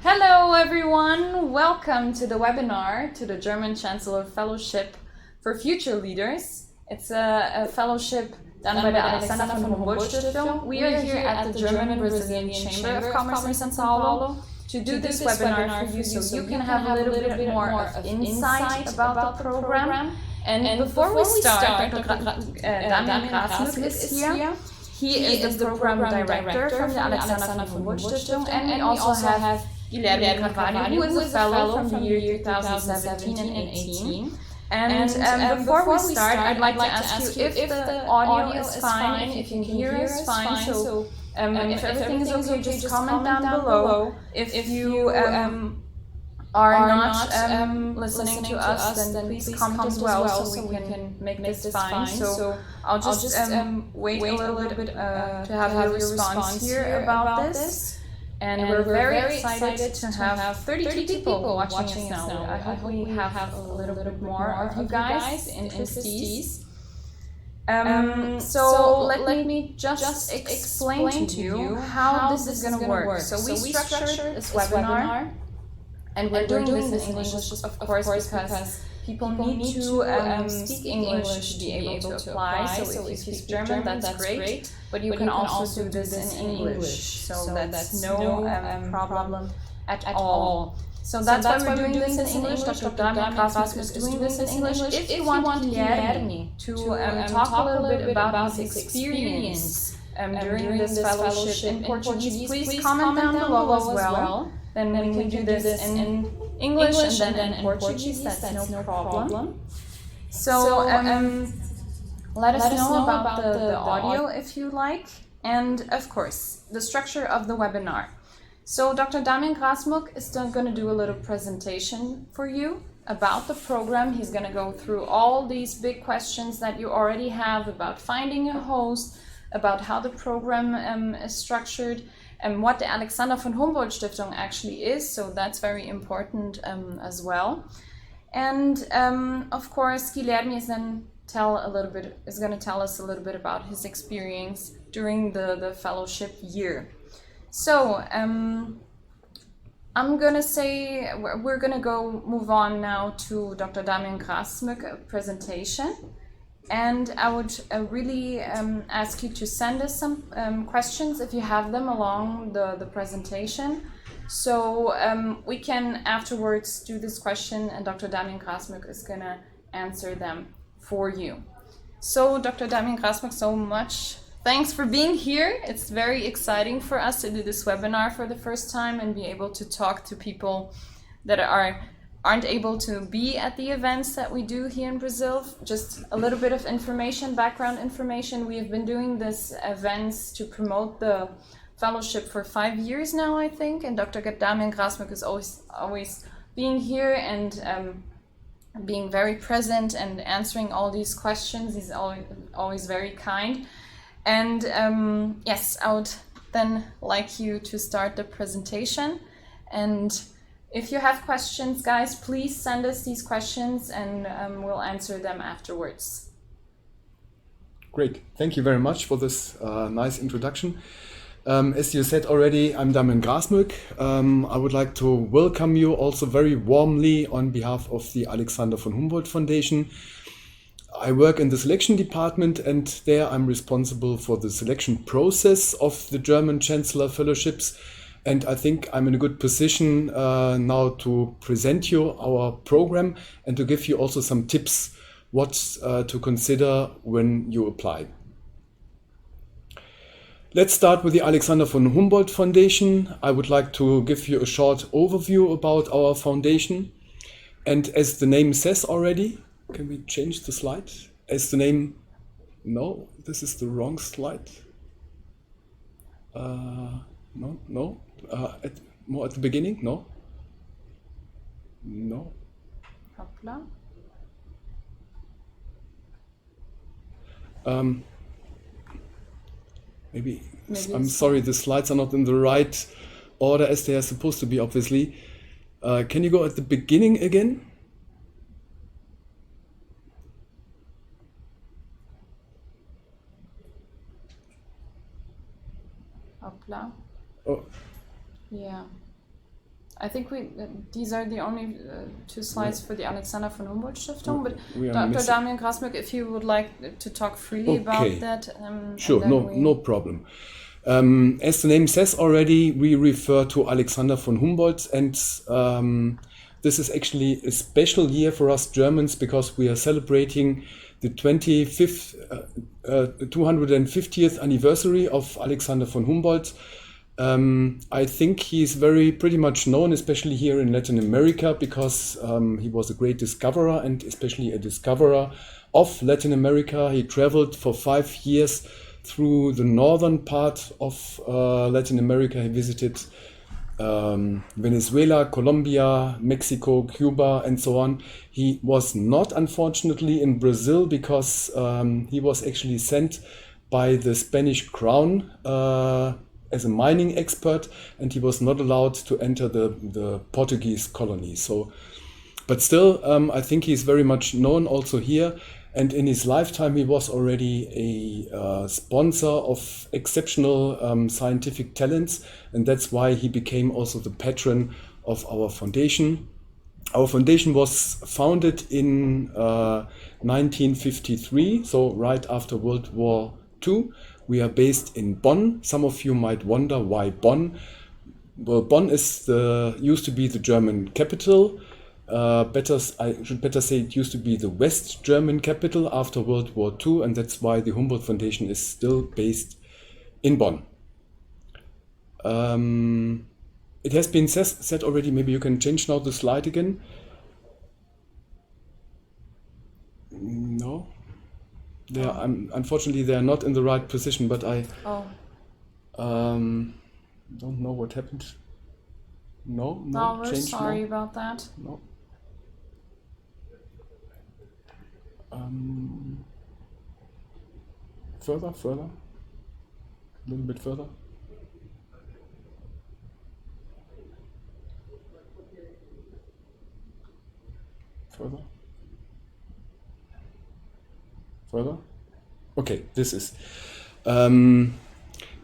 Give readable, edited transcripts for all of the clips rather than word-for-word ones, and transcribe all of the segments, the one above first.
Hello everyone, welcome to the webinar to the German Chancellor Fellowship for Future Leaders. It's a fellowship done by the Alexander von Humboldt Stiftung. We are here at the German Brazilian Chamber of Commerce in São Paulo to do this webinar for you so you can have a little bit more of insight about the program. And before we start, Damian Grasmück is here. He is the program director from the Alexander von Humboldt Stiftung, and we also have Guilherme, who is a fellow from the year 2017 and 18. And before we start, I'd like to ask you if the audio is fine, if you can hear us fine. So if everything is okay, just comment down below. If you are not listening to us, then please comment as well so we can make this fine. So I'll just wait a little bit to have your response here about this. And we're very excited to have 32 people watching us now. I hope we have a little bit more of you guys, interestees. So let me just explain to you how this is going to work. So we structured this webinar, and we're doing this in English, of course, because people need to speak English to be able to apply. So if you speak German, that's great. But you can also do this in English. So that's no problem at all. So that's why we're doing this in English. Dr. Damian Grasmück is doing this in English. If you want Guilherme to talk a little bit about his experience during this fellowship in Portuguese, please comment down below as well. Then we can do this in English and then in Portuguese, that's no problem. So let us know about the audio if you like, and of course, the structure of the webinar. So Dr. Damian Grasmück is going to do a little presentation for you about the program. He's going to go through all these big questions that you already have about finding a host, about how the program is structured, and what the Alexander von Humboldt Stiftung actually is, so that's very important as well. And of course, Guilherme is then going to tell us a little bit about his experience during the fellowship year. So I'm gonna say we're gonna move on now to Dr. Damian Grasmück presentation. And I would really ask you to send us some questions if you have them along the presentation. So we can afterwards do this question, and Dr. Damian Grasmück is going to answer them for you. So Dr. Damian Grasmück, so much thanks for being here. It's very exciting for us to do this webinar for the first time and be able to talk to people that aren't able to be at the events that we do here in Brazil. Just a little bit of information, background information. We have been doing these events to promote the fellowship for 5 years now, I think. And Dr. Damian Grasmück is always being here and being very present and answering all these questions. He's always very kind. And yes, I would then like you to start the presentation. And if you have questions, guys, please send us these questions and we'll answer them afterwards. Great. Thank you very much for this nice introduction. As you said already, I'm Damian Grasmück. I would like to welcome you also very warmly on behalf of the Alexander von Humboldt Foundation. I work in the selection department, and there I'm responsible for the selection process of the German Chancellor Fellowships. And I think I'm in a good position now to present you our program and to give you also some tips what to consider when you apply. Let's start with the Alexander von Humboldt Foundation. I would like to give you a short overview about our foundation. And as the name says already, can we change the slide? As the name, no, this is the wrong slide. No. More at the beginning? No. Hoppla. Maybe I'm sorry, the slides are not in the right order as they are supposed to be, obviously. Can you go at the beginning again? Hoppla. Oh. Yeah. I think these are the only two slides for the Alexander von Humboldt Stiftung, but We are Dr. missing- Damian Grasmück, if you would like to talk freely Okay. about that. Sure, and then no problem. As the name says already, we refer to Alexander von Humboldt, and this is actually a special year for us Germans because we are celebrating the 250th anniversary of Alexander von Humboldt. I think he's pretty much known, especially here in Latin America, because he was a great discoverer and especially a discoverer of Latin America. He traveled for 5 years through the northern part of Latin America. He visited Venezuela, Colombia, Mexico, Cuba, and so on. He was not, unfortunately, in Brazil because he was actually sent by the Spanish crown as a mining expert, and he was not allowed to enter the Portuguese colony. But still, I think he's very much known also here. And in his lifetime, he was already a sponsor of exceptional scientific talents, and that's why he became also the patron of our foundation. Our foundation was founded in 1953, so right after World War II. We are based in Bonn. Some of you might wonder why Bonn. Well, Bonn used to be the German capital. I should better say it used to be the West German capital after World War II, and that's why the Humboldt Foundation is still based in Bonn. It has been said already, maybe you can change now the slide again. No? Unfortunately, they are not in the right position, but I don't know what happened. No, we're change sorry now. about that. No. Further, a little bit further. Further. Okay, this is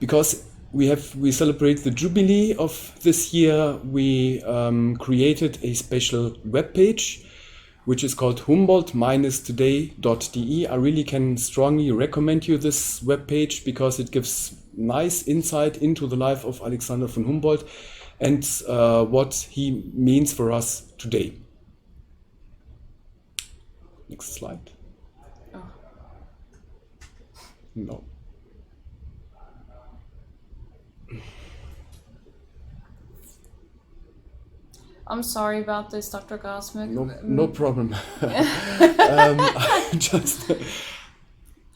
because we celebrate the jubilee of this year. We created a special web page which is called Humboldt-today.de. I really can strongly recommend you this web page because it gives nice insight into the life of Alexander von Humboldt and what he means for us today. Next slide. Oh. No. I'm sorry about this, Dr. Grasmück. No problem.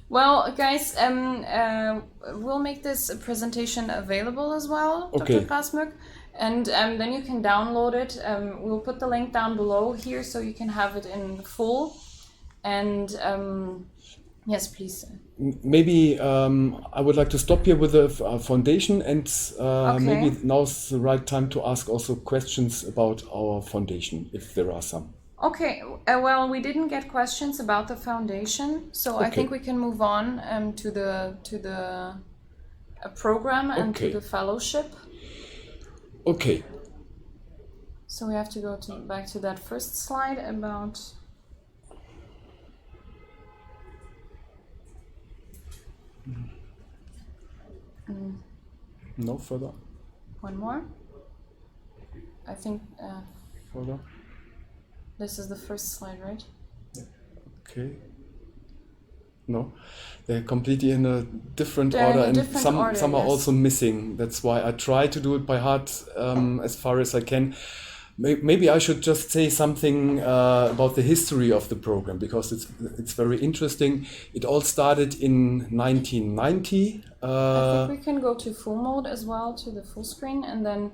Well, guys, we'll make this presentation available as well, Okay. Dr. Grasmück, and then you can download it. We'll put the link down below here so you can have it in full. And yes, please. Maybe I would like to stop here with the foundation, and Okay. maybe now's the right time to ask also questions about our foundation, if there are some. Okay, well, we didn't get questions about the foundation, so I Okay. think we can move on to the program and Okay. to the fellowship. Okay. So we have to go back to that first slide about. No further. One more. I think Further. this is the first slide, right? Okay. No, they're completely in a different They're in order, a and different some order, are yes. also missing. That's why I try to do it by heart as far as I can. Maybe I should just say something about the history of the program because it's very interesting. It all started in 1990. I think we can go to full mode as well, to the full screen, and then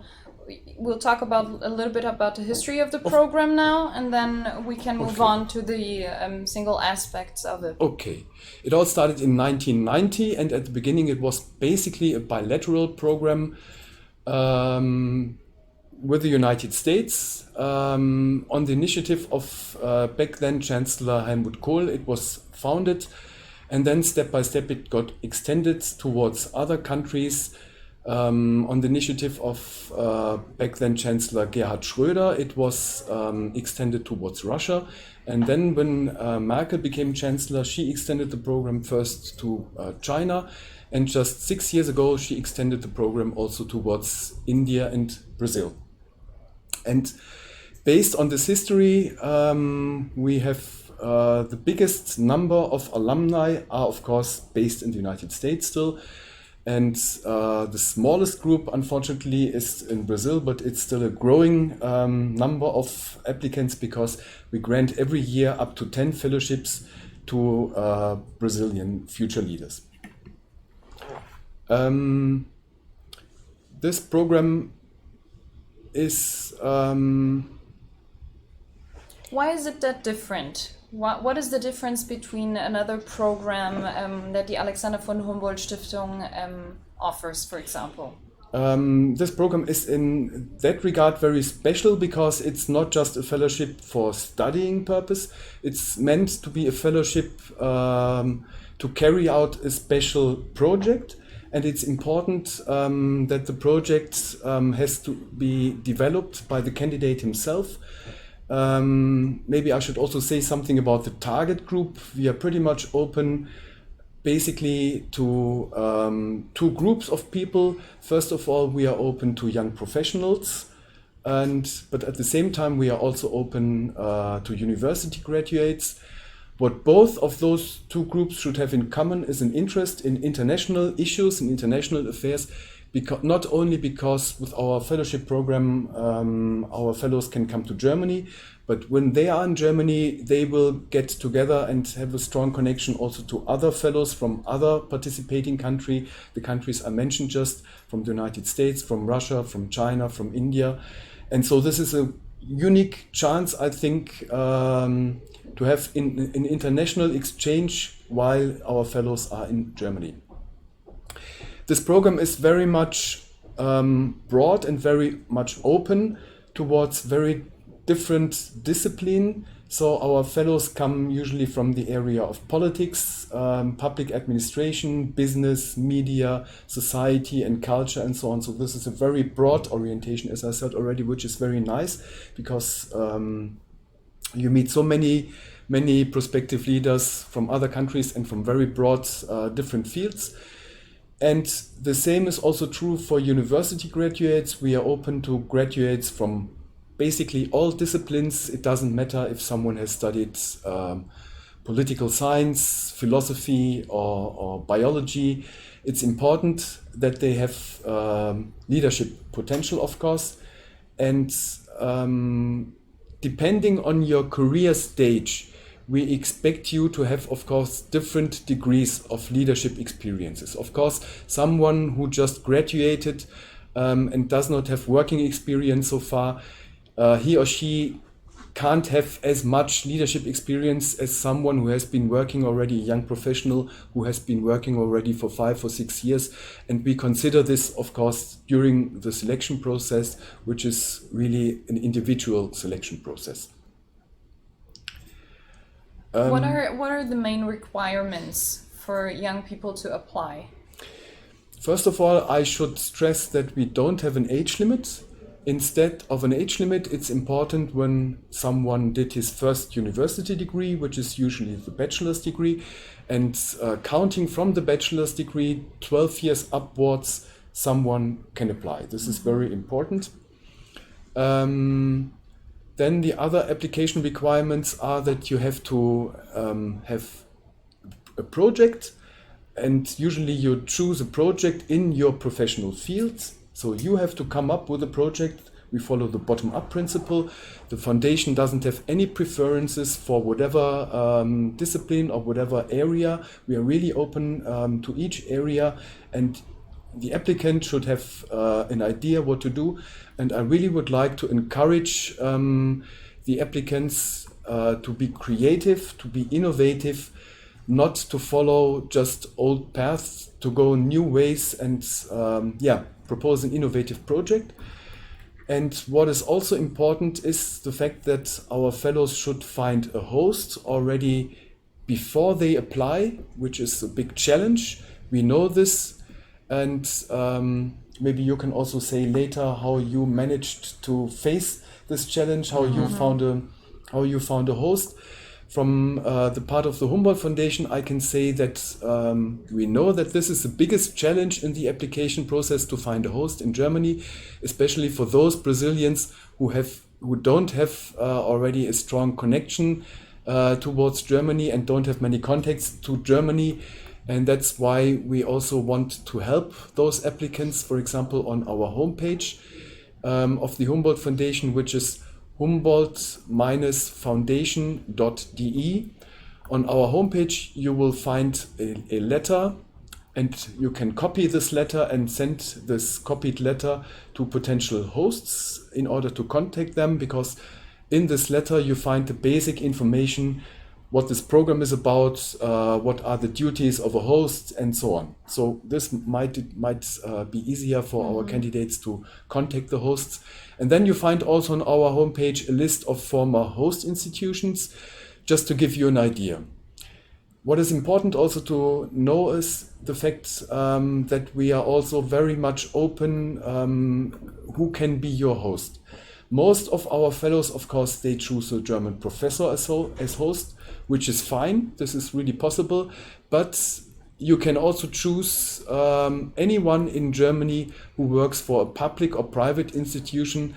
we'll talk about a little bit about the history of the program now, and then we can move Okay. on to the single aspects of it. Okay. It all started in 1990, and at the beginning it was basically a bilateral program with the United States on the initiative of back then Chancellor Helmut Kohl. It was founded, and then step by step it got extended towards other countries. On the initiative of back then Chancellor Gerhard Schröder, it was extended towards Russia. And then when Merkel became Chancellor, she extended the program first to China. And just 6 years ago, she extended the program also towards India and Brazil. And based on this history, we have the biggest number of alumni are, of course, based in the United States still. And the smallest group, unfortunately, is in Brazil, but it's still a growing number of applicants because we grant every year up to 10 fellowships to Brazilian future leaders. This program is... Why is it that different? What is the difference between another program that the Alexander von Humboldt Stiftung offers, for example? This program is in that regard very special because it's not just a fellowship for studying purpose. It's meant to be a fellowship to carry out a special project. And it's important that the project has to be developed by the candidate himself. Maybe I should also say something about the target group. We are pretty much open basically to two groups of people. First of all, we are open to young professionals, but at the same time we are also open to university graduates. What both of those two groups should have in common is an interest in international issues and international affairs, not only because with our fellowship program our fellows can come to Germany, but when they are in Germany they will get together and have a strong connection also to other fellows from other participating countries. The countries I mentioned just, from the United States, from Russia, from China, from India. And so this is a unique chance, I think, to have an international exchange while our fellows are in Germany. This program is very much broad and very much open towards very different discipline. So our fellows come usually from the area of politics, public administration, business, media, society and culture and so on. So this is a very broad orientation, as I said already, which is very nice because you meet so many prospective leaders from other countries and from very broad different fields. And the same is also true for university graduates. We are open to graduates from basically all disciplines. It doesn't matter if someone has studied political science, philosophy, or biology. It's important that they have leadership potential, of course. And depending on your career stage, we expect you to have, of course, different degrees of leadership experiences. Of course, someone who just graduated and does not have working experience so far, he or she can't have as much leadership experience as someone who has been working already, a young professional who has been working already for 5 or 6 years. And we consider this, of course, during the selection process, which is really an individual selection process. What are the main requirements for young people to apply? First of all, I should stress that we don't have an age limit. Instead of an age limit, it's important when someone did his first university degree, which is usually the bachelor's degree, and counting from the bachelor's degree, 12 years upwards, someone can apply. This is very important. Then the other application requirements are that you have to have a project, and usually you choose a project in your professional fields. So you have to come up with a project. We follow the bottom-up principle. The foundation doesn't have any preferences for whatever discipline or whatever area. We are really open to each area, and the applicant should have an idea what to do. And I really would like to encourage the applicants to be creative, to be innovative, not to follow just old paths, to go new ways and propose an innovative project. And what is also important is the fact that our fellows should find a host already before they apply, which is a big challenge. We know this. And maybe you can also say later how you managed to face this challenge, how you found a host. From the part of the Humboldt Foundation, I can say that we know that this is the biggest challenge in the application process to find a host in Germany, especially for those Brazilians who don't have already a strong connection towards Germany and don't have many contacts to Germany. And that's why we also want to help those applicants, for example, on our homepage of the Humboldt Foundation, which is humboldt-foundation.de. On our homepage, you will find a letter, and you can copy this letter and send this copied letter to potential hosts in order to contact them, because in this letter you find the basic information, what this program is about, what are the duties of a host, and so on. So this might be easier for our candidates to contact the hosts. And then you find also on our homepage a list of former host institutions, just to give you an idea. What is important also to know is the fact that we are also very much open who can be your host. Most of our fellows, of course, they choose a German professor as host, which is fine. This is really possible. But you can also choose anyone in Germany who works for a public or private institution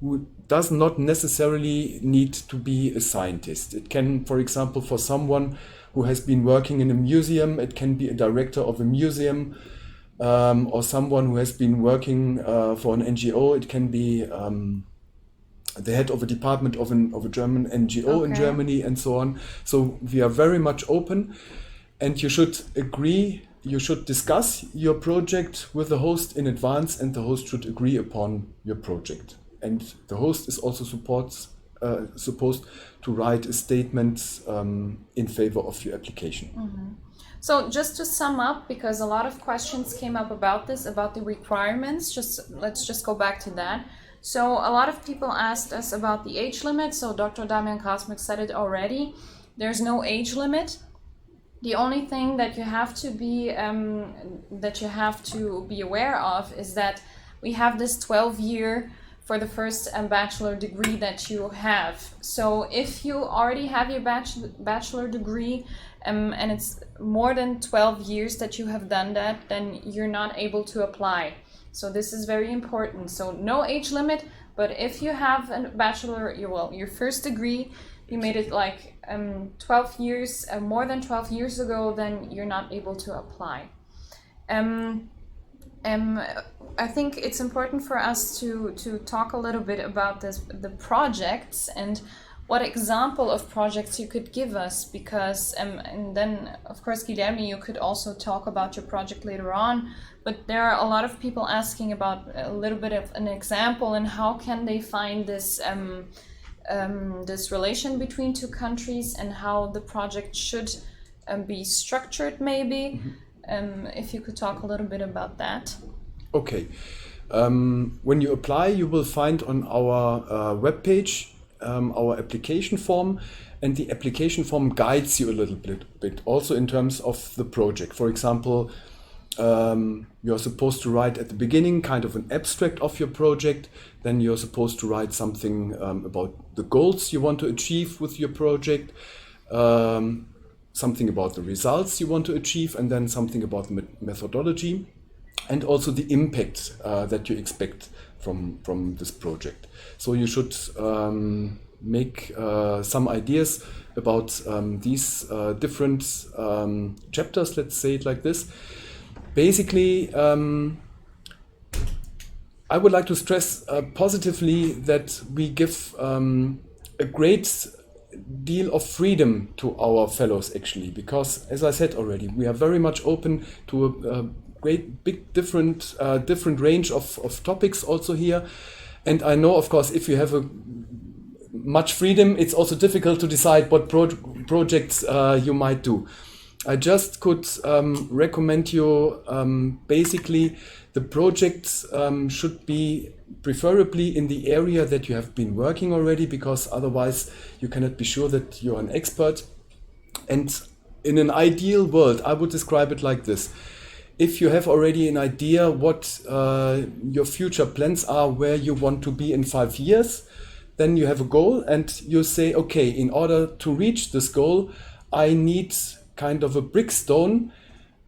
who does not necessarily need to be a scientist. It can, for example, for someone who has been working in a museum, it can be a director of a museum, or someone who has been working for an NGO. It can be the head of a department of a German NGO in Germany, and so on. So we are very much open, and you should discuss your project with the host in advance, and the host should agree upon your project. And the host is also supposed to write a statement in favor of your application. So just to sum up, because a lot of questions came up about this, about the requirements, let's just go back to that. So a lot of people asked us about the age limit. So Dr. Damian Grasmück said it already. There's no age limit. The only thing that you have to be aware of is that we have this 12-year for the first bachelor degree that you have. So if you already have your bachelor degree and it's more than 12 years that you have done that, then you're not able to apply. So this is very important. So no age limit, but if you have a bachelor, your first degree, you made it like 12 years, more than 12 years ago, then you're not able to apply. I think it's important for us to talk a little bit about the projects and what example of projects you could give us, because and then of course Guilherme, you could also talk about your project later on, but there are a lot of people asking about a little bit of an example and how can they find this this relation between two countries and how the project should be structured maybe. If you could talk a little bit about that. Okay. When you apply, you will find on our webpage our application form, and the application form guides you a little bit also in terms of the project. For example, you're supposed to write at the beginning kind of an abstract of your project, then you're supposed to write something about the goals you want to achieve with your project, something about the results you want to achieve, and then something about the methodology, and also the impact that you expect from this project. So you should make some ideas about these different chapters, let's say it like this. Basically, I would like to stress positively that we give a great deal of freedom to our fellows, actually, because, as I said already, we are very much open to a great big different range of topics also here. And I know, of course, if you have much freedom, it's also difficult to decide what projects you might do. I just could recommend you basically the projects should be preferably in the area that you have been working already, because otherwise you cannot be sure that you're an expert. And in an ideal world, I would describe it like this. if you have already an idea what your future plans are, where you want to be in 5 years, then you have a goal and you say, okay, in order to reach this goal, I need kind of a brickstone.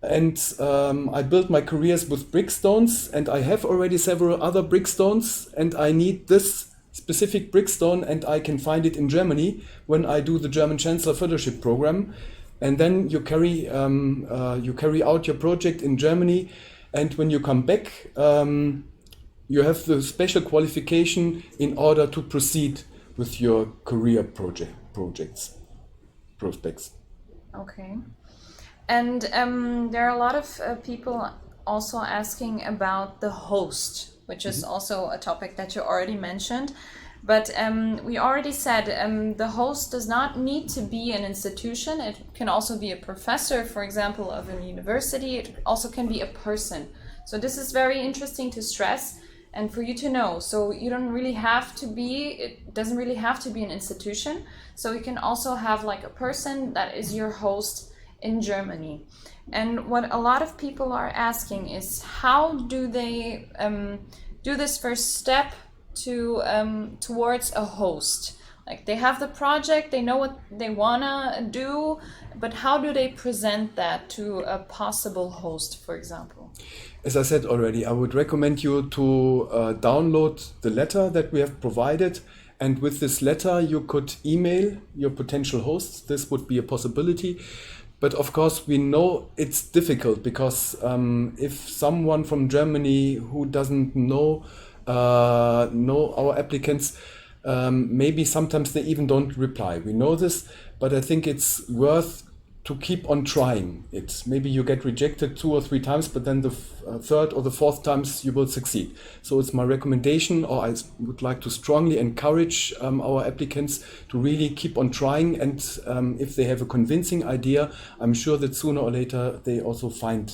And I built my careers with brickstones, and I have already several other brickstones, and I need this specific brickstone, and I can find it in Germany when I do the German Chancellor Fellowship program. And then you carry out your project in Germany, and when you come back, you have the special qualification in order to proceed with your career prospects. Okay. And there are a lot of people also asking about the host, which is also a topic that you already mentioned. But we already said the host does not need to be an institution. It can also be a professor, for example, of a university. It also can be a person. So this is very interesting to stress and for you to know. So you don't really have to be, it doesn't really have to be an institution. So you can also have like a person that is your host in Germany. And what a lot of people are asking is how do they do this first step to towards a host? Like they have the project, they know what they wanna do, but how do they present that to a possible host, for example? As I said already, I would recommend you to download the letter that we have provided. And with this letter, you could email your potential hosts. This would be a possibility. But of course, we know it's difficult because if someone from Germany who doesn't know our applicants, maybe sometimes they even don't reply. We know this, but I think it's worth to keep on trying it. Maybe you get rejected 2 or 3 times, but then the third or the fourth times you will succeed. So it's my recommendation, or I would like to strongly encourage our applicants to really keep on trying. And if they have a convincing idea, I'm sure that sooner or later they also find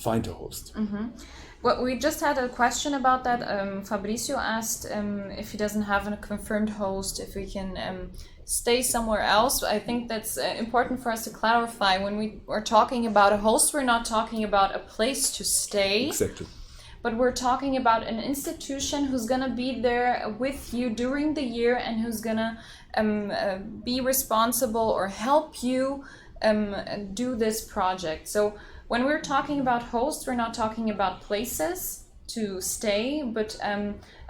a host. Mm-hmm. Well, we just had a question about that. Fabrizio asked if he doesn't have a confirmed host, if we can stay somewhere else. I think that's important for us to clarify. When we are talking about a host, we're not talking about a place to stay. Exactly. But we're talking about an institution who's going to be there with you during the year and who's going to be responsible or help you do this project. So when we're talking about hosts, we're not talking about places to stay, but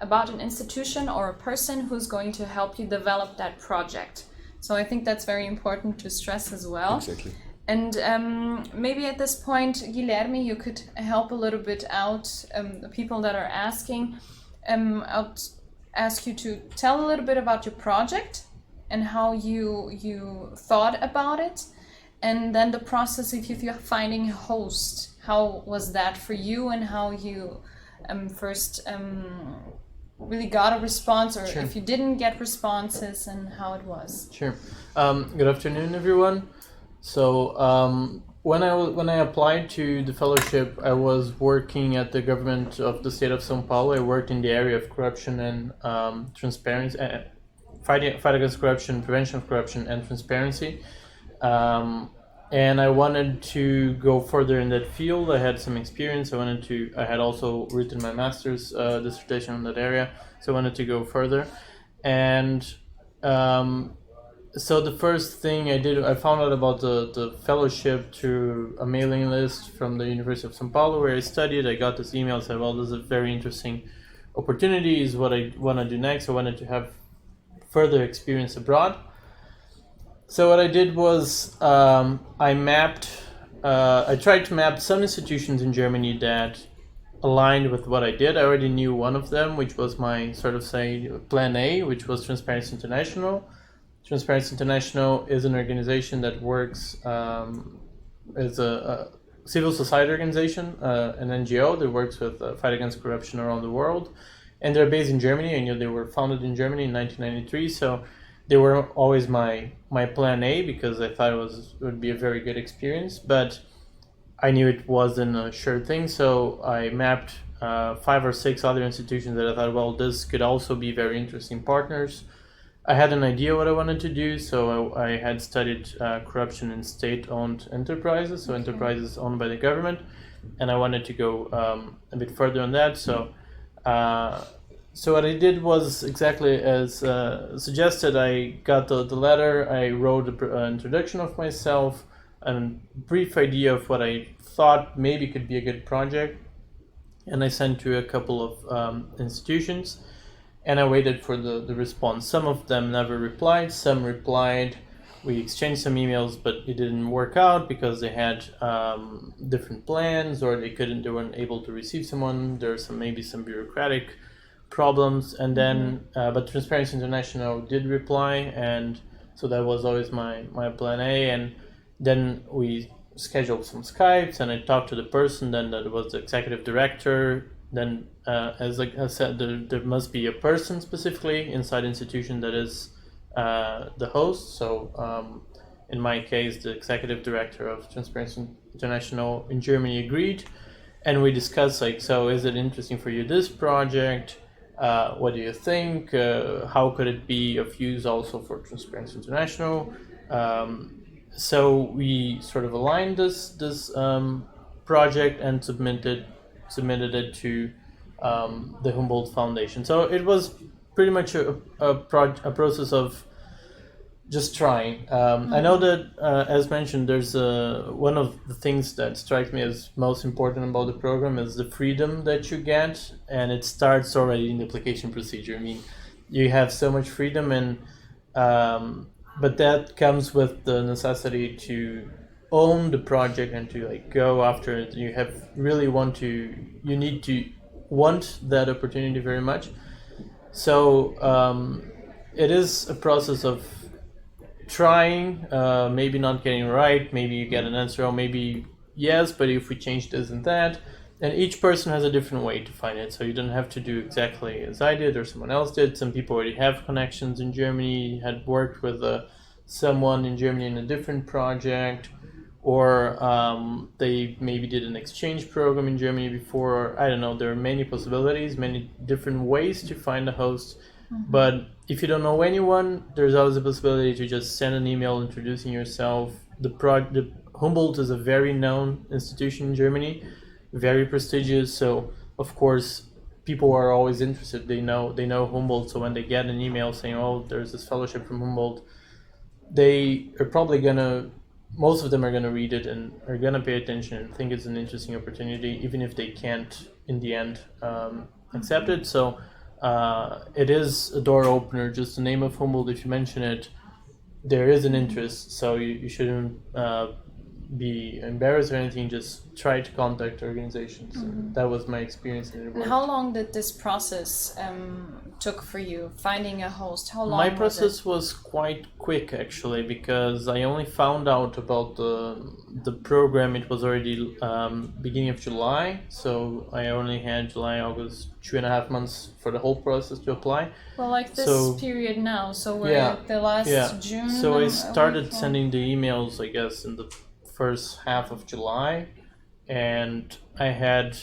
about an institution or a person who's going to help you develop that project. So I think that's very important to stress as well. Exactly. And maybe at this point, Guilherme, you could help a little bit out the people that are asking. I'll ask you to tell a little bit about your project and how you thought about it. And then the process if you're finding a host, how was that for you and how you first really got a response, or Sure. if you didn't get responses and how it was. Sure. Good afternoon, everyone. So when I applied to the fellowship, I was working at the government of the state of São Paulo. I worked in the area of corruption and transparency, fight against corruption, prevention of corruption, and transparency. And I wanted to go further in that field. I had some experience. I had also written my master's dissertation in that area, so I wanted to go further. And so the first thing I did, I found out about the fellowship through a mailing list from the University of São Paulo where I studied. I got this email, said, well, this is a very interesting opportunity, is what I want to do next. I wanted to have further experience abroad. So what I did was I tried to map some institutions in Germany that aligned with what I did. I already knew one of them, which was my plan A, which was Transparency International. Transparency International is an organization that works as a civil society organization, an NGO that works with fight against corruption around the world. And they're based in Germany. I knew they were founded in Germany in 1993. So they were always my plan A because I thought it would be a very good experience, but I knew it wasn't a sure thing. So I mapped 5 or 6 other institutions that I thought, well, this could also be very interesting partners. I had an idea what I wanted to do, so I had studied corruption in state-owned enterprises, so enterprises owned by the government. and I wanted to go a bit further on that. So what I did was exactly as suggested. I got the letter, I wrote an introduction of myself, a brief idea of what I thought maybe could be a good project, and I sent to a couple of institutions, and I waited for the response. Some of them never replied, some replied. We exchanged some emails, but it didn't work out because they had different plans, or they weren't able to receive someone. There are maybe some bureaucratic problems, and then but Transparency International did reply, and so that was always my plan A. And then we scheduled some Skypes, and I talked to the person then that was the executive director. Then as I said, there must be a person specifically inside the institution that is the host. So in my case, the executive director of Transparency International in Germany agreed, and we discussed so is it interesting for you, this project? What do you think? How could it be of use also for Transparency International? So we sort of aligned this project and submitted it to the Humboldt Foundation. So it was pretty much a process of just trying. I know that, as mentioned, there's one of the things that strikes me as most important about the program is the freedom that you get, and it starts already in the application procedure. I mean, you have so much freedom, and but that comes with the necessity to own the project and to go after it. You need to want that opportunity very much. So it is a process of trying, maybe not getting it right, maybe you get an answer, or maybe yes, but if we change this and that, and each person has a different way to find it, so you don't have to do exactly as I did or someone else did. Some people already have connections in Germany, had worked with someone in Germany in a different project, or they maybe did an exchange program in Germany before, or I don't know. There are many possibilities, many different ways to find a host. But if you don't know anyone, there's always a possibility to just send an email introducing yourself. The Humboldt is a very known institution in Germany, very prestigious. So of course, people are always interested. They know Humboldt. So when they get an email saying, "Oh, there's this fellowship from Humboldt," they are probably most of them are gonna read it and are gonna pay attention and think it's an interesting opportunity, even if they can't in the end accept it. So it is a door opener. Just the name of Humboldt, if you mention it, there is an interest. So you shouldn't be embarrassed or anything. Just try to contact organizations. That was my experience in it. And how long did this process took for you, finding a host? How long? My process was quite quick actually, because I only found out about the program. It was already beginning of July, so I only had July, August, 2.5 months for the whole process to apply. Well, this period now, so we're at the last June. So I started sending the emails, I guess, in the first half of July, and I had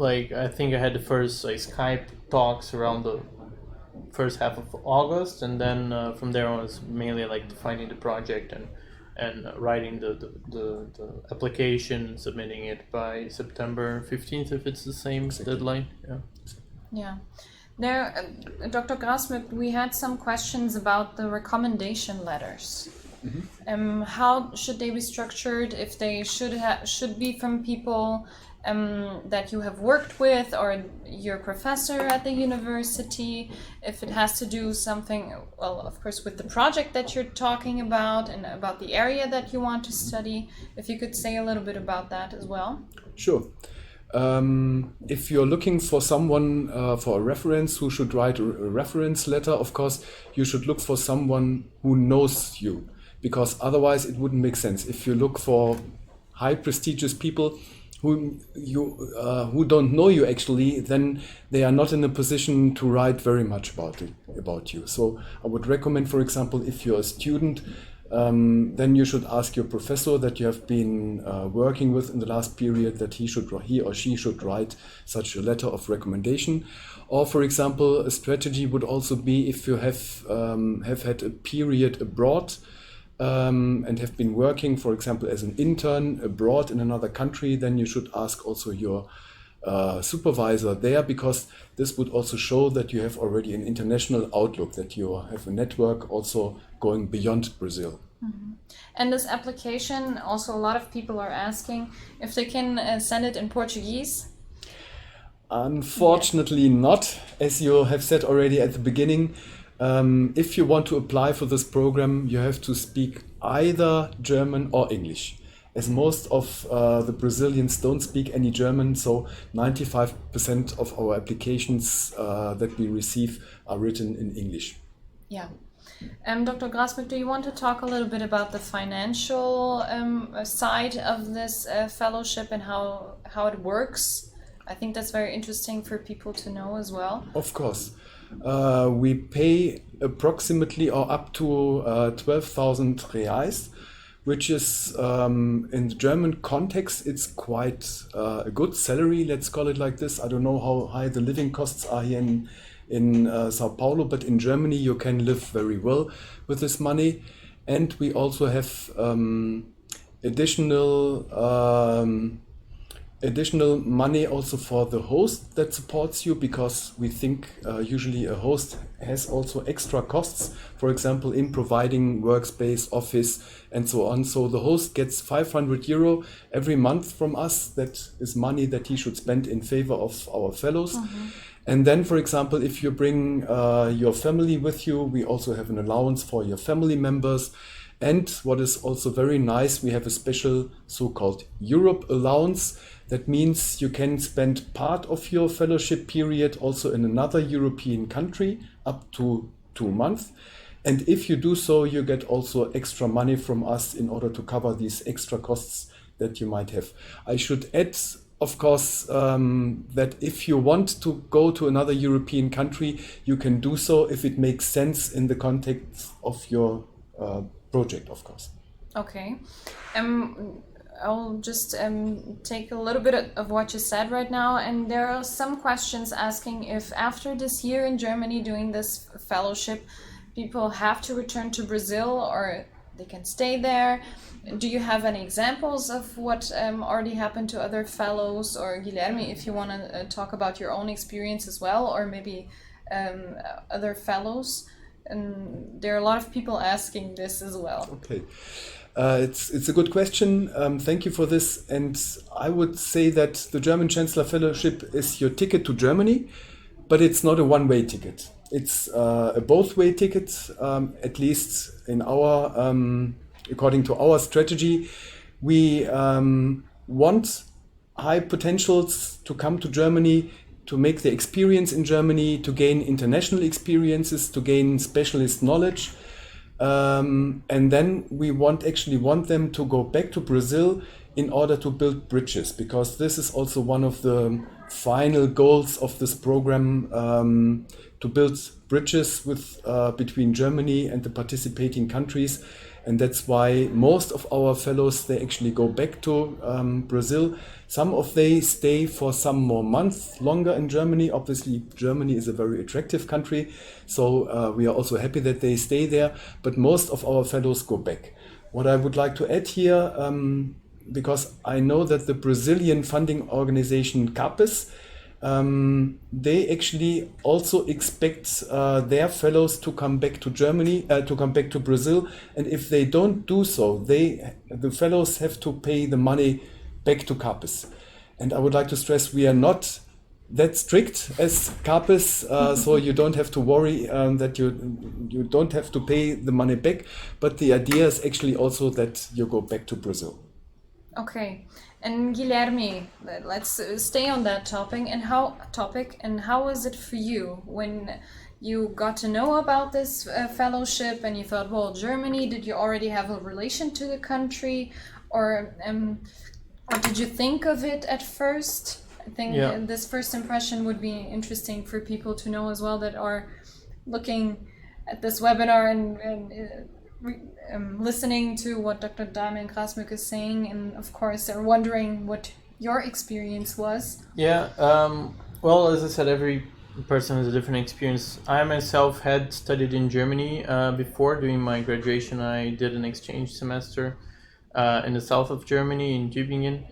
I think I had the first Skype talks around the first half of August, and then from there on was mainly defining the project and writing the application and submitting it by September 15th if it's the same deadline. Yeah. There, Dr. Grasmück, we had some questions about the recommendation letters. How should they be structured? If they should be from people that you have worked with, or your professor at the university, if it has to do something, well, of course, with the project that you're talking about and about the area that you want to study. If you could say a little bit about that as well. Sure. If you're looking for someone for a reference who should write a reference letter, of course, you should look for someone who knows you, because otherwise it wouldn't make sense. If you look for high prestigious people who don't know you actually, then they are not in a position to write very much about you. So I would recommend, for example, if you're a student, then you should ask your professor that you have been working with in the last period that he or she should write such a letter of recommendation. Or, for example, a strategy would also be if you have had a period abroad, and have been working, for example, as an intern abroad in another country, then you should ask also your supervisor there, because this would also show that you have already an international outlook, that you have a network also going beyond Brazil. Mm-hmm. And this application, also a lot of people are asking if they can send it in Portuguese. Unfortunately not, as you have said already at the beginning. If you want to apply for this program, you have to speak either German or English. As most of the Brazilians don't speak any German, so 95% of our applications that we receive are written in English. Yeah. Dr. Grasmück, do you want to talk a little bit about the financial side of this fellowship and how it works? I think that's very interesting for people to know as well. Of course. We pay approximately or up to 12,000 reais, which is in the German context, it's quite a good salary, let's call it like this. I don't know how high the living costs are here in Sao Paulo, but in Germany you can live very well with this money. And we also have additional money also for the host that supports you, because we think usually a host has also extra costs, for example, in providing workspace, office, and so on. So the host gets 500 euro every month from us. That is money that he should spend in favor of our fellows. Mm-hmm. And then, for example, if you bring your family with you, we also have an allowance for your family members. And what is also very nice, we have a special so-called Europe allowance. That means you can spend part of your fellowship period also in another European country, up to 2 months. And if you do so, you get also extra money from us in order to cover these extra costs that you might have. I should add, of course, that if you want to go to another European country, you can do so if it makes sense in the context of your project, of course. Okay. I'll just take a little bit of what you said right now, and there are some questions asking if after this year in Germany doing this fellowship, people have to return to Brazil or they can stay there. Do you have any examples of what already happened to other fellows? Or Guilherme, if you want to talk about your own experience as well, or maybe other fellows. And there are a lot of people asking this as well. Okay. It's a good question. Thank you for this. And I would say that the German Chancellor Fellowship is your ticket to Germany, but it's not a one-way ticket. It's a both-way ticket, at least in our, according to our strategy. We want high potentials to come to Germany, to make the experience in Germany, to gain international experiences, to gain specialist knowledge. And then we want them to go back to Brazil in order to build bridges, because this is also one of the final goals of this program, to build bridges with between Germany and the participating countries. And that's why most of our fellows, they actually go back to Brazil. Some of they stay for some more months longer in Germany. Obviously, Germany is a very attractive country, so we are also happy that they stay there. But most of our fellows go back. What I would like to add here, because I know that the Brazilian funding organization CAPES, they actually also expect their fellows to come back to Germany, to come back to Brazil. And if they don't do so, the fellows have to pay the money back to CAPES. And I would like to stress, we are not that strict as CAPES, so you don't have to worry that you don't have to pay the money back. But the idea is actually also that you go back to Brazil. Okay. And Guilherme, let's stay on that topic. And how was it for you when you got to know about this fellowship and you thought, well, Germany, did you already have a relation to the country, or did you think of it at first? I think this first impression would be interesting for people to know as well that are looking at this webinar and listening to what Dr. Damian Grasmück is saying, and of course they're wondering what your experience was. Yeah, well, as I said, every person has a different experience. I myself had studied in Germany before doing my graduation. I did an exchange semester in the south of Germany, in Tübingen.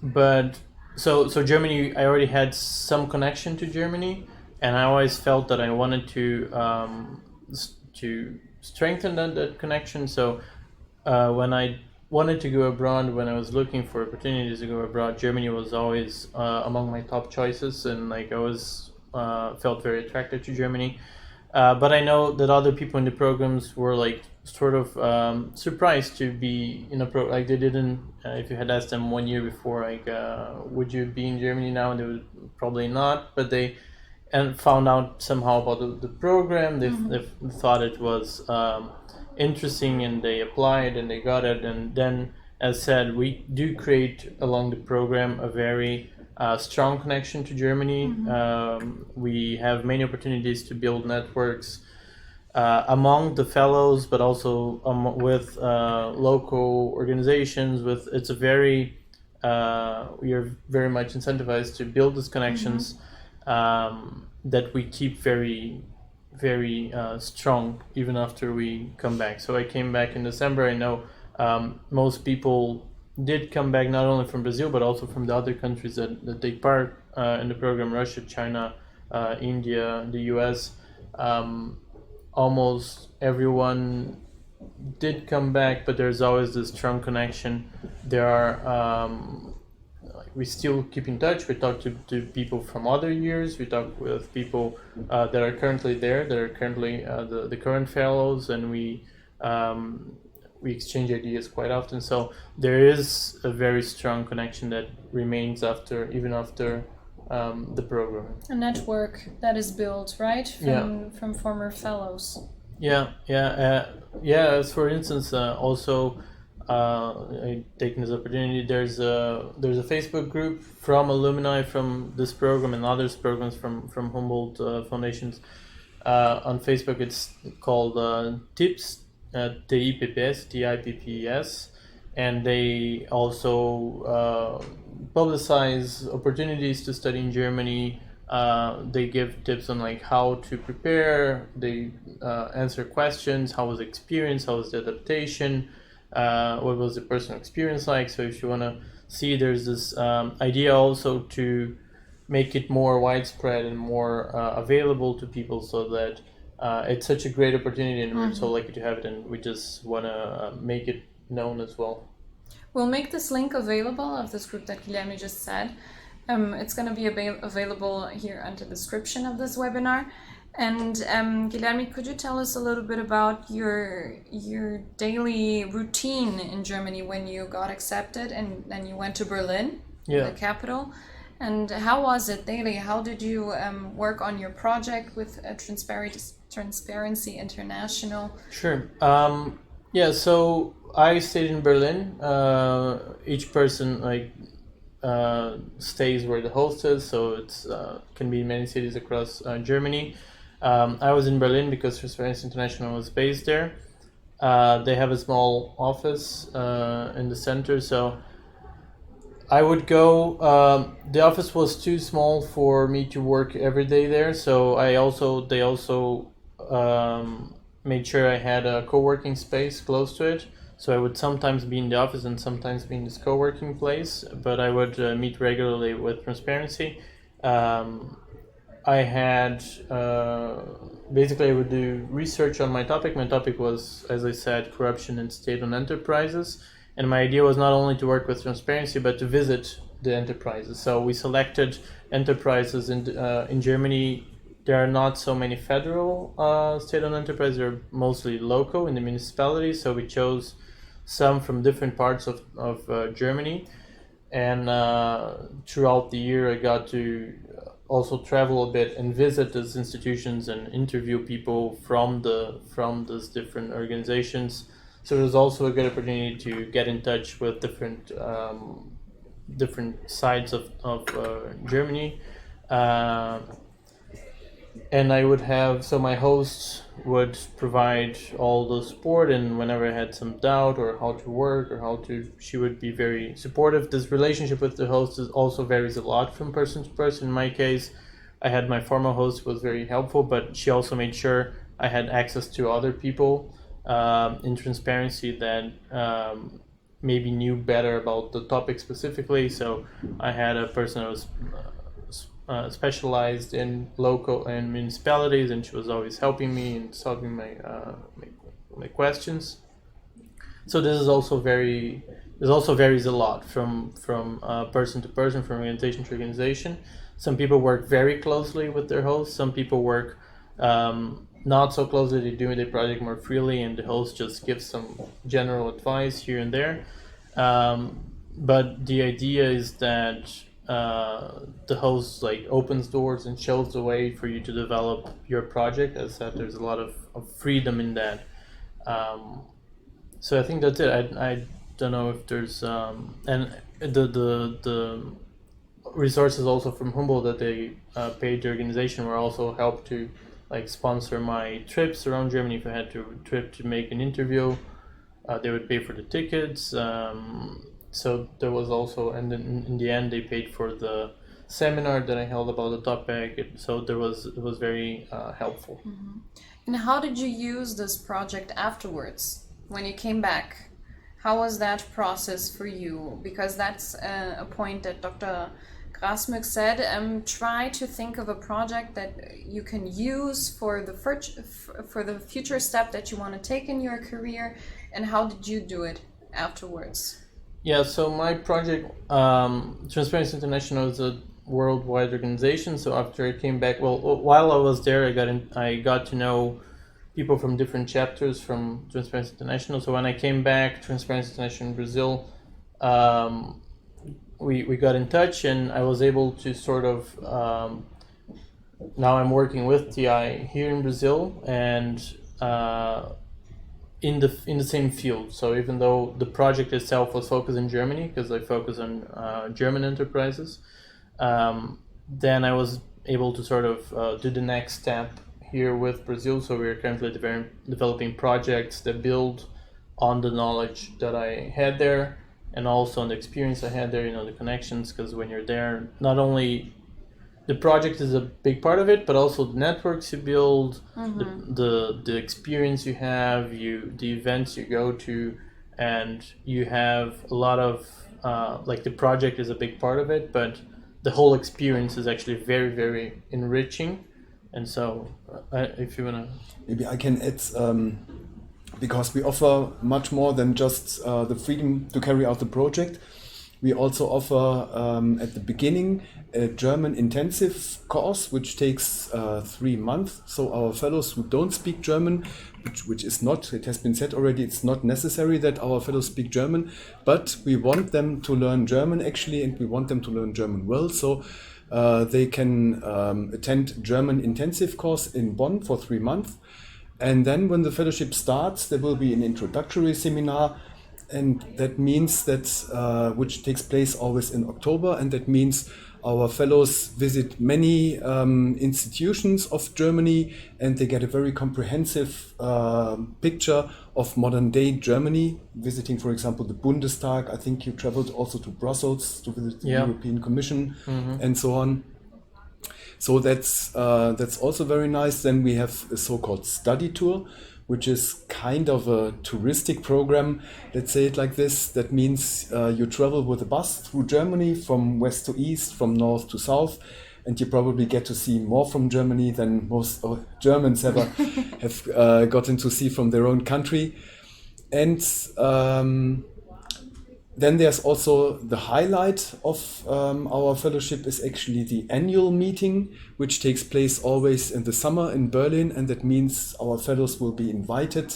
But so Germany, I already had some connection to Germany, and I always felt that I wanted to strengthen that connection. So when I wanted to go abroad, when I was looking for opportunities to go abroad, Germany was always among my top choices, and like I was felt very attracted to Germany. But I know that other people in the programs were like sort of surprised to be in a like they didn't. If you had asked them 1 year before, like, would you be in Germany now? They would probably not, but they found out somehow about the program. They thought it was interesting, and they applied and they got it. And then, as said, we do create along the program a very strong connection to Germany. We have many opportunities to build networks among the fellows, but also with local organizations. It's a very we are very much incentivized to build these connections that we keep very strong even after we come back. So I came back in December. I know most people did come back not only from Brazil but also from the other countries that take part in the program: Russia, China, India, the US. Almost everyone did come back, but there's always this strong connection. There are we still keep in touch. We talk to people from other years. We talk with people that are currently there, that are currently the current fellows, and we exchange ideas quite often. So there is a very strong connection that remains even after the program. A network that is built, right, from former fellows. As for instance, also I've taken this opportunity. There's a Facebook group from alumni from this program and others programs from Humboldt foundations on Facebook. It's called TIPS, TIPPS, and they also publicize opportunities to study in Germany. They give tips on like how to prepare. They answer questions. How was the experience? How was the adaptation? What was the personal experience like? So if you want to see, there's this idea also to make it more widespread and more available to people, so that it's such a great opportunity, and we're so lucky to have it, and we just want to make it known as well. We'll make this link available of this group that Guilherme just said. It's going to be available here under the description of this webinar. And Guilherme, could you tell us a little bit about your daily routine in Germany when you got accepted and then you went to Berlin, the capital? And how was it daily? How did you work on your project with Transparency International? Sure. So I stayed in Berlin. Each person stays where the host is, so it's can be in many cities across Germany. I was in Berlin because Transparency International was based there. They have a small office in the center, so I would go. The office was too small for me to work every day there, so they also made sure I had a co-working space close to it. So I would sometimes be in the office and sometimes be in this co-working place, but I would meet regularly with Transparency. I had basically I would do research on my topic. My topic was, as I said, corruption and state-owned enterprises, and my idea was not only to work with Transparency but to visit the enterprises. So we selected enterprises in Germany. There are not so many federal state-owned enterprises. They're mostly local in the municipalities. So we chose some from different parts of Germany, and throughout the year I got to also travel a bit and visit these institutions and interview people from these different organizations. So it was also a good opportunity to get in touch with different sides of Germany. and I would have, so my host would provide all the support, and whenever I had some doubt or how to work or she would be very supportive. This relationship with the host also varies a lot from person to person. In my case, I had my former host who was very helpful, but she also made sure I had access to other people in transparency that maybe knew better about the topic specifically. So I had a person that was specialized in local and municipalities, and she was always helping me and solving my questions. So this is also varies a lot from person to person, from organization to organization. Some people work very closely with their host. Some people work not so closely. They do the project more freely, and the host just gives some general advice here and there. But the idea is that the host opens doors and shows the way for you to develop your project. As I said, there's a lot of freedom in that. So I think that's it. I don't know if there's and the resources also from Humboldt that they paid the organization were also helped to sponsor my trips around Germany. If I had to trip to make an interview, they would pay for the tickets. So there was also, and then in the end they paid for the seminar that I held about the topic. So it was very helpful. Mm-hmm. And how did you use this project afterwards when you came back? How was that process for you? Because that's a point that Dr. Grasmück said. Try to think of a project that you can use for the future step that you want to take in your career. And how did you do it afterwards? Yeah, so my project, Transparency International, is a worldwide organization. So after I came back, while I was there, I got to know people from different chapters from Transparency International. So when I came back, Transparency International in Brazil, we got in touch, and I was able to sort of, now I'm working with TI here in Brazil, and in the same field. So even though the project itself was focused in Germany, because I focus on German enterprises, then I was able to sort of do the next step here with Brazil. So we're currently developing projects that build on the knowledge that I had there, and also on the experience I had there, the connections, because when you're there, not only the project is a big part of it, but also the networks you build, mm-hmm. the experience you have, the events you go to, and you have a lot of the project is a big part of it, but the whole experience is actually very, very enriching. And so, if you wanna, maybe I can add, because we offer much more than just the freedom to carry out the project. We also offer at the beginning a German intensive course, which takes 3 months. So our fellows who don't speak German, which is not, it has been said already, it's not necessary that our fellows speak German, but we want them to learn German actually, and we want them to learn German well. So they can attend German intensive course in Bonn for 3 months. And then when the fellowship starts, there will be an introductory seminar. And that means that, which takes place always in October, and that means our fellows visit many institutions of Germany, and they get a very comprehensive picture of modern day Germany, visiting, for example, the Bundestag. I think you traveled also to Brussels to visit the European Commission, mm-hmm. and so on. So that's also very nice. Then we have a so-called study tour, which is kind of a touristic program, let's say it like this. That means you travel with a bus through Germany from west to east, from north to south, and you probably get to see more from Germany than most Germans have gotten to see from their own country. And then there's also the highlight of our fellowship is actually the annual meeting, which takes place always in the summer in Berlin, and that means our fellows will be invited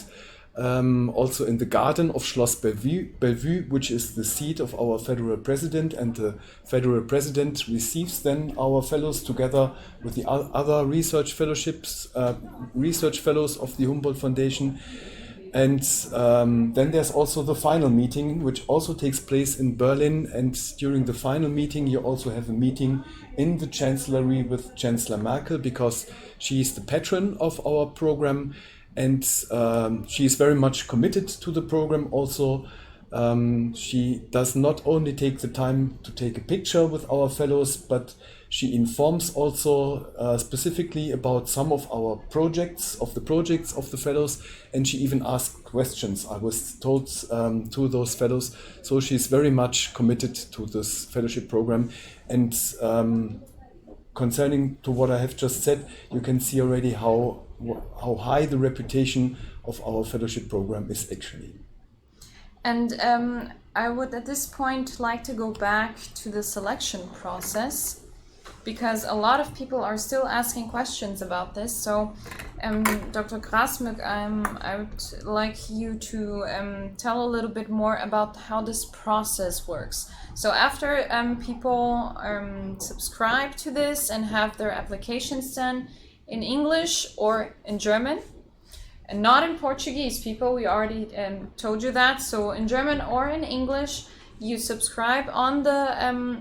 also in the garden of Schloss Bellevue, which is the seat of our federal president, and the federal president receives then our fellows together with the other research fellows of the Humboldt Foundation. And then there's also the final meeting, which also takes place in Berlin. And during the final meeting, you also have a meeting in the Chancellery with Chancellor Merkel, because She is the patron of our program, and she is very much committed to the program also. She does not only take the time to take a picture with our fellows, but she informs also specifically about some of our projects of the fellows, and she even asks questions, I was told, to those fellows. So she's very much committed to this fellowship program. And concerning to what I have just said, you can see already how high the reputation of our fellowship program is actually. And I would at this point like to go back to the selection process, because a lot of people are still asking questions about this. So, Dr. Grasmück, I would like you to tell a little bit more about how this process works. So after people subscribe to this and have their applications done in English or in German, and not in Portuguese, people, we already told you that. So in German or in English, you subscribe on the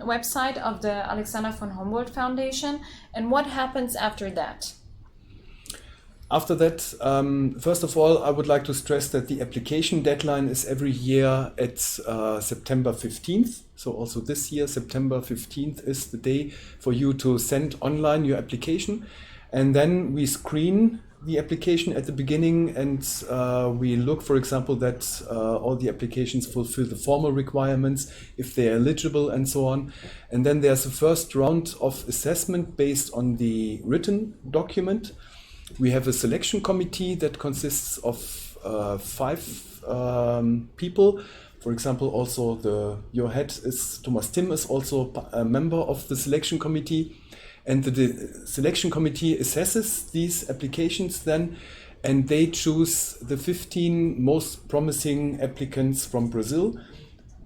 website of the Alexander von Humboldt Foundation. And what happens after that? After that, first of all, I would like to stress that the application deadline is every year at September 15th. So also this year, September 15th is the day for you to send online your application. And then we screen the application at the beginning, and we look, for example, that all the applications fulfill the formal requirements, if they're eligible and so on. And then there's a first round of assessment based on the written document. We have a selection committee that consists of 5 people. For example, also your head is Thomas Timm, is also a member of the selection committee. And the selection committee assesses these applications then, and they choose the 15 most promising applicants from Brazil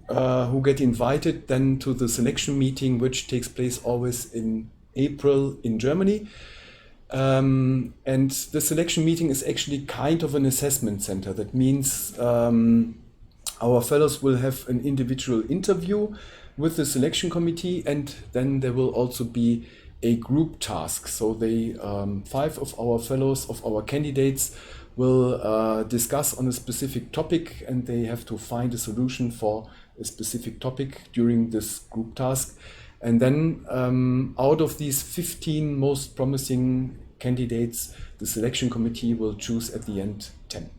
who get invited then to the selection meeting, which takes place always in April in Germany. And the selection meeting is actually kind of an assessment center. That means our fellows will have an individual interview with the selection committee, and then there will also be a group task. So they 5 of our fellows, of our candidates, will discuss on a specific topic, and they have to find a solution for a specific topic during this group task. And then out of these 15 most promising candidates, the selection committee will choose at the end 10.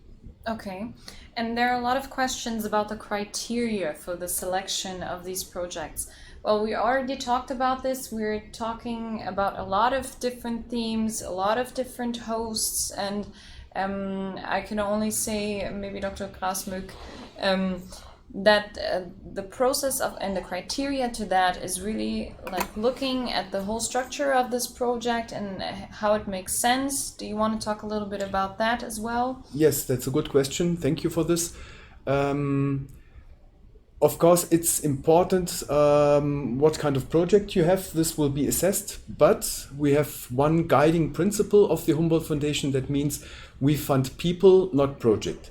Okay. And there are a lot of questions about the criteria for the selection of these projects. Well, we already talked about this. We're talking about a lot of different themes, a lot of different hosts, and I can only say, maybe Dr. Grasmück, that the process of and the criteria to that is really like looking at the whole structure of this project and how it makes sense. Do you want to talk a little bit about that as well? Yes, that's a good question. Thank you for this. Of course, it's important what kind of project you have. This will be assessed, but we have one guiding principle of the Humboldt Foundation. That means we fund people, not project.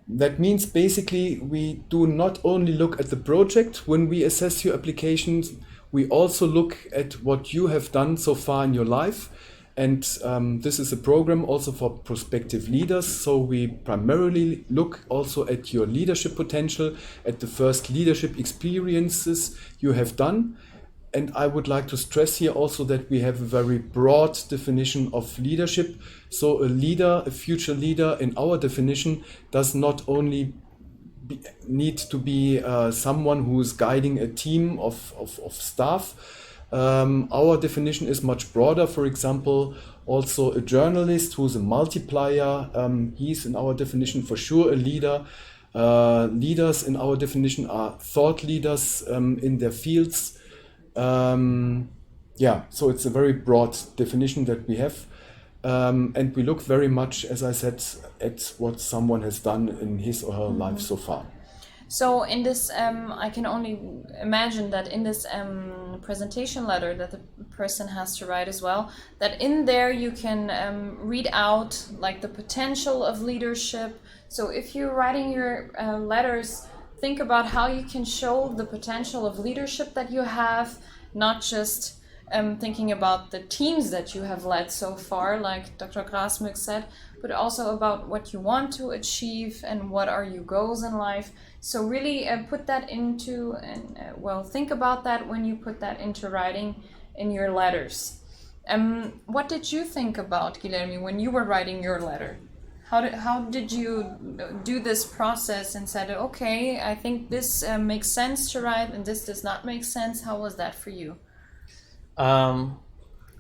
That means basically we do not only look at the project when we assess your applications, we also look at what you have done so far in your life. And this is a program also for prospective leaders. So we primarily look also at your leadership potential, at the first leadership experiences you have done. And I would like to stress here also that we have a very broad definition of leadership. So a leader, a future leader in our definition does not only need to be someone who is guiding a team of staff. Our definition is much broader. For example, also a journalist who's a multiplier. He's in our definition for sure a leader. Leaders in our definition are thought leaders in their fields. So it's a very broad definition that we have. And we look very much, as I said, at what someone has done in his or her life so far. So in this, I can only imagine that in this presentation letter that the person has to write as well, that in there you can read out like the potential of leadership. So if you're writing your letters, think about how you can show the potential of leadership that you have, not just thinking about the teams that you have led so far, like Dr. Grasmück said, but also about what you want to achieve and what are your goals in life. So really put that into, and think about that when you put that into writing in your letters. What did you think about, Guilherme, when you were writing your letter? How did you do this process and said, okay, I think this makes sense to write and this does not make sense? How was that for you?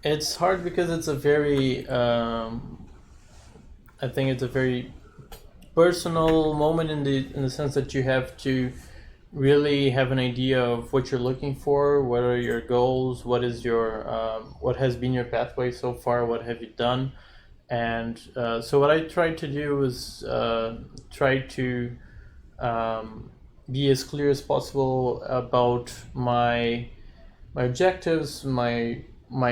It's hard because it's a very, I think it's a very personal moment in the sense that you have to really have an idea of what you're looking for, what are your goals, what is your, what has been your pathway so far, what have you done. And so what I tried to do was try to be as clear as possible about my objectives, my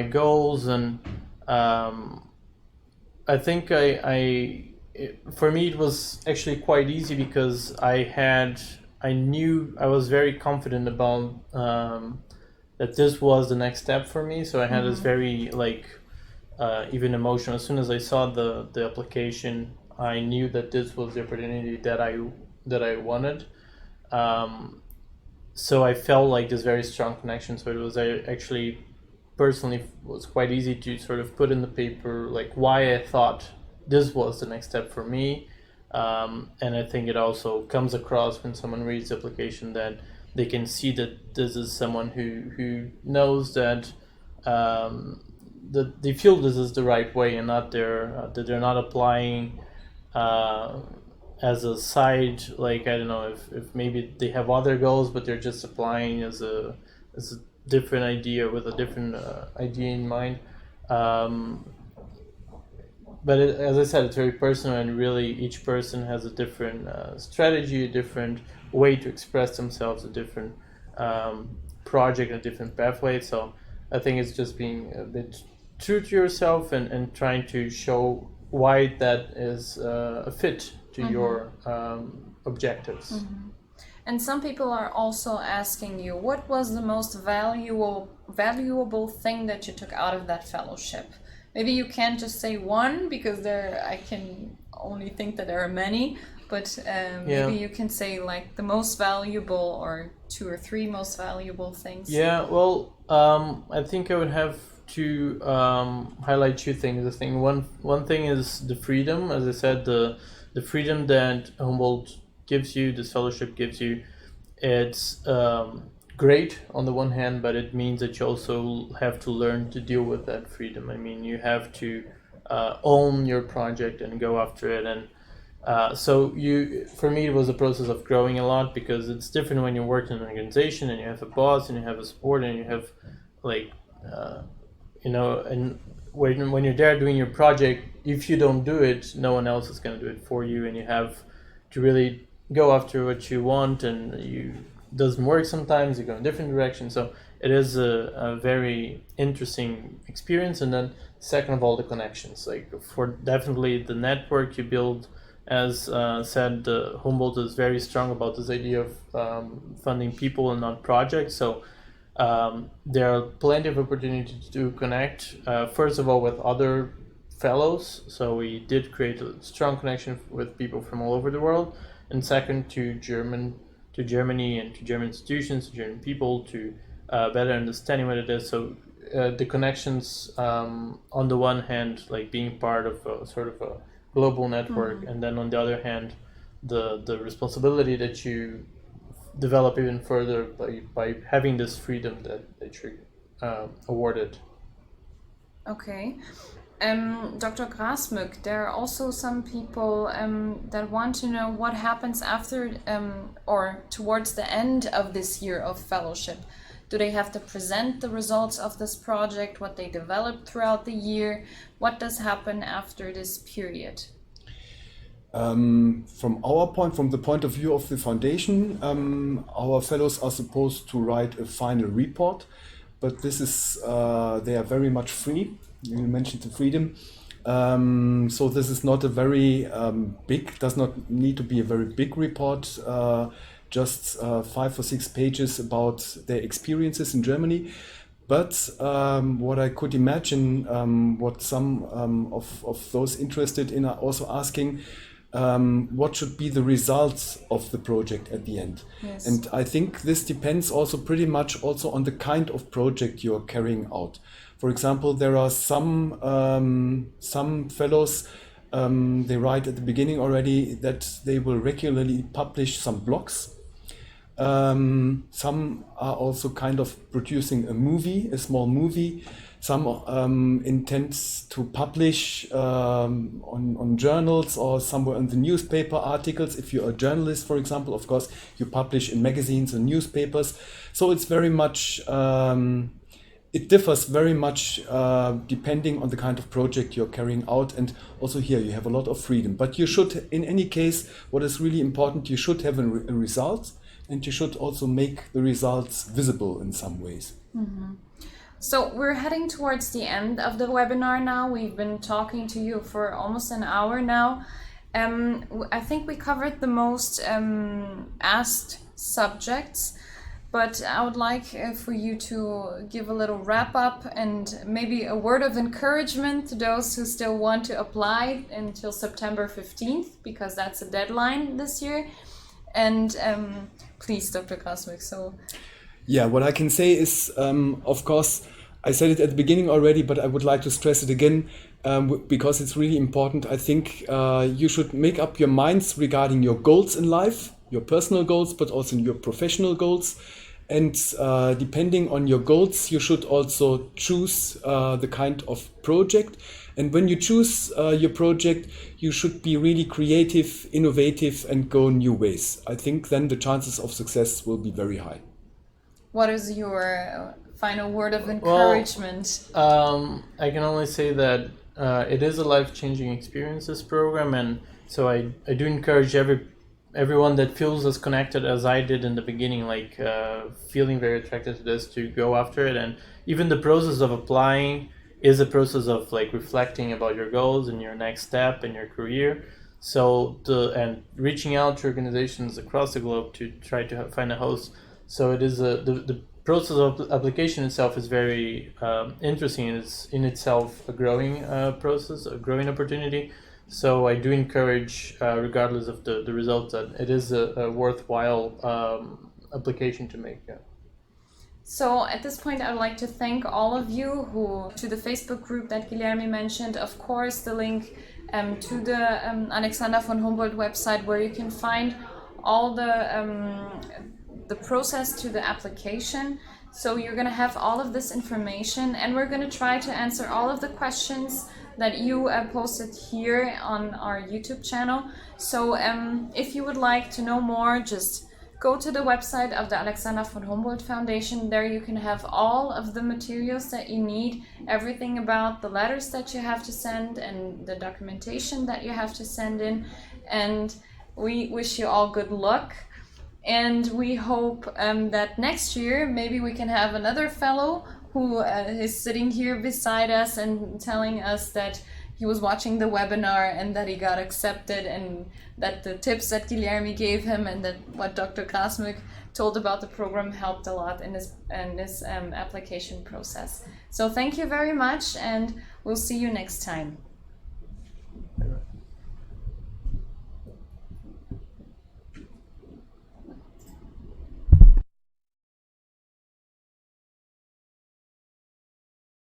goals, and I think for me it was actually quite easy because I knew I was very confident about that this was the next step for me. So I had this very even emotional. As soon as I saw the application, I knew that this was the opportunity that I wanted. So I felt like this very strong connection. So it was actually personally was quite easy to sort of put in the paper like why I thought this was the next step for me. And I think it also comes across when someone reads the application that they can see that this is someone who knows that that they feel this is the right way and not that they're not applying as a side, like I don't know if maybe they have other goals but they're just applying as a different idea with a different idea in mind. But as I said, it's very personal, and really each person has a different strategy, a different way to express themselves, a different project, a different pathway. So I think it's just being a bit true to yourself and trying to show why that is a fit to your objectives. And some people are also asking you, what was the most valuable thing that you took out of that fellowship? Maybe you can't just say one, because I can only think that there are many, but maybe you can say like the most valuable or 2 or 3 most valuable things. Yeah, well, I think I would have to highlight 2 things. I think one thing is the freedom. As I said, the freedom that Humboldt gives you, this fellowship gives you, it's great on the one hand, but it means that you also have to learn to deal with that freedom. I mean, you have to own your project and go after it. And so for me, it was a process of growing a lot, because it's different when you work in an organization and you have a boss and you have a support and you have and when you're there doing your project, if you don't do it, no one else is going to do it for you, and you have to really go after what you want, and it doesn't work sometimes, you go in a different direction. So it is a very interesting experience. And then second of all, the connections, like for definitely the network you build. As said, Humboldt is very strong about this idea of funding people and not projects. So there are plenty of opportunities to connect, first of all, with other fellows. So we did create a strong connection with people from all over the world. And second, to Germany and to German institutions, to German people, to better understanding what it is. So the connections, on the one hand, like being part of a sort of a global network, and then on the other hand, the responsibility that you develop even further by having this freedom that you're awarded. Okay. Dr. Grasmück, there are also some people that want to know what happens after or towards the end of this year of fellowship. Do they have to present the results of this project, what they developed throughout the year? What does happen after this period? From the point of view of the foundation, our fellows are supposed to write a final report, but this is they are very much free. You mentioned the freedom, so this is not a very does not need to be a very big report. Just 5 or 6 pages about their experiences in Germany. But what I could imagine, what some of those interested in are also asking, what should be the results of the project at the end? Yes. And I think this depends also pretty much also on the kind of project you're carrying out. For example, there are some fellows, they write at the beginning already that they will regularly publish some blogs. Some are also kind of producing a small movie. Some intend to publish on journals or somewhere in the newspaper articles. If you're a journalist, for example, of course, you publish in magazines and newspapers. So it's very much, it differs very much depending on the kind of project you're carrying out. And also here you have a lot of freedom. But you should, in any case, what is really important, you should have a result. And you should also make the results visible in some ways. Mm-hmm. So we're heading towards the end of the webinar now. We've been talking to you for almost an hour now. I think we covered the most asked subjects, but I would like for you to give a little wrap up and maybe a word of encouragement to those who still want to apply until September 15th, because that's a deadline this year. And please, Dr. Grasmück. So, yeah, what I can say is, of course, I said it at the beginning already, but I would like to stress it again because it's really important. I think you should make up your minds regarding your goals in life, your personal goals, but also your professional goals. And depending on your goals, you should also choose the kind of project. And when you choose your project, you should be really creative, innovative, and go new ways. I think then the chances of success will be very high. What is your final word of encouragement? Well, I can only say that it is a life-changing experience, this program, and so I do encourage everyone that feels as connected as I did in the beginning, like feeling very attracted to this, to go after it. And even the process of applying is a process of like reflecting about your goals and your next step in your career. So and reaching out to organizations across the globe to try to find a host. So it is the process of application itself is very interesting. It's in itself a growing process, a growing opportunity. So I do encourage, regardless of the results, that it is a worthwhile application to make. Yeah. So at this point, I would like to thank all of you to the Facebook group that Guilherme mentioned. Of course, the link to the Alexander von Humboldt website, where you can find all the process to the application. So you're going to have all of this information, and we're going to try to answer all of the questions that you posted here on our YouTube channel. So if you would like to know more, just go to the website of the Alexander von Humboldt Foundation. There you can have all of the materials that you need, everything about the letters that you have to send and the documentation that you have to send in. And we wish you all good luck. And we hope that next year maybe we can have another fellow who is sitting here beside us and telling us that he was watching the webinar and that he got accepted, and that the tips that Guilherme gave him and that what Dr. Grasmück told about the program helped a lot in this application process. So thank you very much, and we'll see you next time.